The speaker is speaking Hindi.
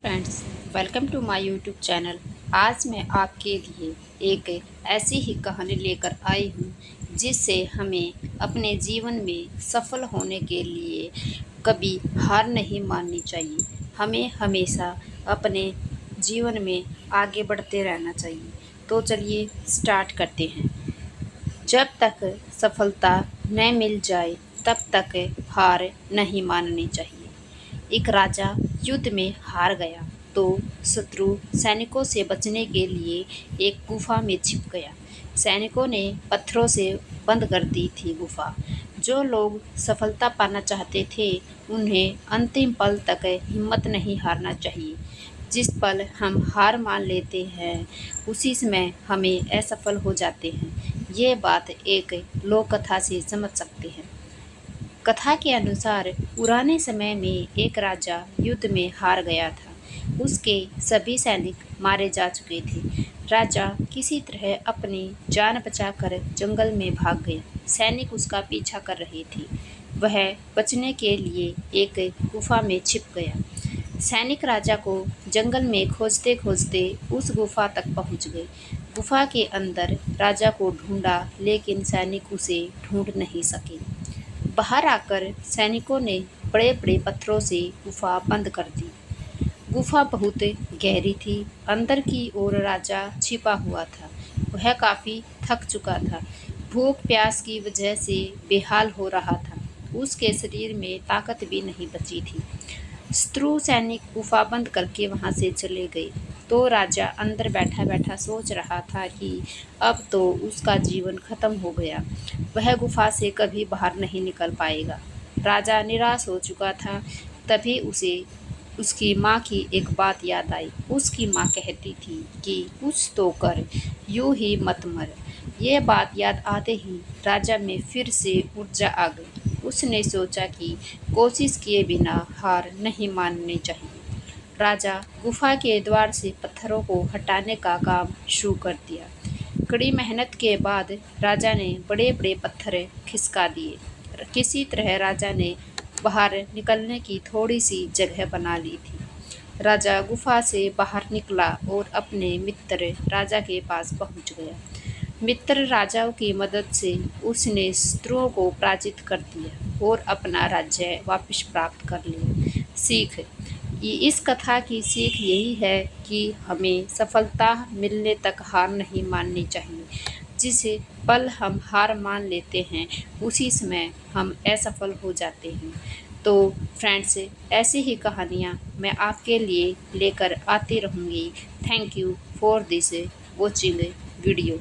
Friends, welcome to my YouTube channel. आज मैं आपके लिए एक ऐसी ही कहानी लेकर आई हूँ जिससे हमें अपने जीवन में सफल होने के लिए कभी हार नहीं माननी चाहिए। हमें हमेशा अपने जीवन में आगे बढ़ते रहना चाहिए। तो चलिए स्टार्ट करते हैं। जब तक सफलता न मिल जाए तब तक हार नहीं माननी चाहिए। एक राजा युद्ध में हार गया तो शत्रु सैनिकों से बचने के लिए एक गुफा में छिप गया। सैनिकों ने पत्थरों से बंद कर दी थी गुफा। जो लोग सफलता पाना चाहते थे उन्हें अंतिम पल तक हिम्मत नहीं हारना चाहिए। जिस पल हम हार मान लेते हैं उसी समय हमें असफल हो जाते हैं। ये बात एक लोक कथा से समझ सकते हैं। कथा के अनुसार पुराने समय में एक राजा युद्ध में हार गया था। उसके सभी सैनिक मारे जा चुके थे। राजा किसी तरह अपनी जान बचाकर जंगल में भाग गया। सैनिक उसका पीछा कर रहे थे। वह बचने के लिए एक गुफा में छिप गया। सैनिक राजा को जंगल में खोजते खोजते उस गुफा तक पहुंच गए। गुफा के अंदर राजा को ढूंढा लेकिन सैनिक उसे ढूंढ नहीं सके। बाहर आकर सैनिकों ने बड़े बड़े पत्थरों से गुफा बंद कर दी। गुफा बहुत गहरी थी। अंदर की ओर राजा छिपा हुआ था। वह काफी थक चुका था। भूख प्यास की वजह से बेहाल हो रहा था। उसके शरीर में ताकत भी नहीं बची थी। शत्रु सैनिक गुफा बंद करके वहां से चले गए तो राजा अंदर बैठा बैठा सोच रहा था कि अब तो उसका जीवन खत्म हो गया। वह गुफा से कभी बाहर नहीं निकल पाएगा। राजा निराश हो चुका था। तभी उसे उसकी माँ की एक बात याद आई। उसकी माँ कहती थी कि कुछ तो कर, यूं ही मत मर। ये बात याद आते ही राजा में फिर से ऊर्जा आ गई। उसने सोचा कि कोशिश किए बिना हार नहीं माननी चाहिए। राजा गुफा के द्वार से पत्थरों को हटाने का काम शुरू कर दिया। कड़ी मेहनत के बाद राजा ने बड़े बड़े पत्थर खिसका दिए। किसी तरह राजा ने बाहर निकलने की थोड़ी सी जगह बना ली थी। राजा गुफा से बाहर निकला और अपने मित्र राजा के पास पहुंच गया। मित्र राजाओं की मदद से उसने शत्रुओं को पराजित कर दिया और अपना राज्य वापस प्राप्त कर लिया। सीख, इस कथा की सीख यही है कि हमें सफलता मिलने तक हार नहीं माननी चाहिए। जिस पल हम हार मान लेते हैं उसी समय हम असफल हो जाते हैं। तो फ्रेंड्स, ऐसी ही कहानियाँ मैं आपके लिए लेकर आती रहूँगी। Thank you for this watching video.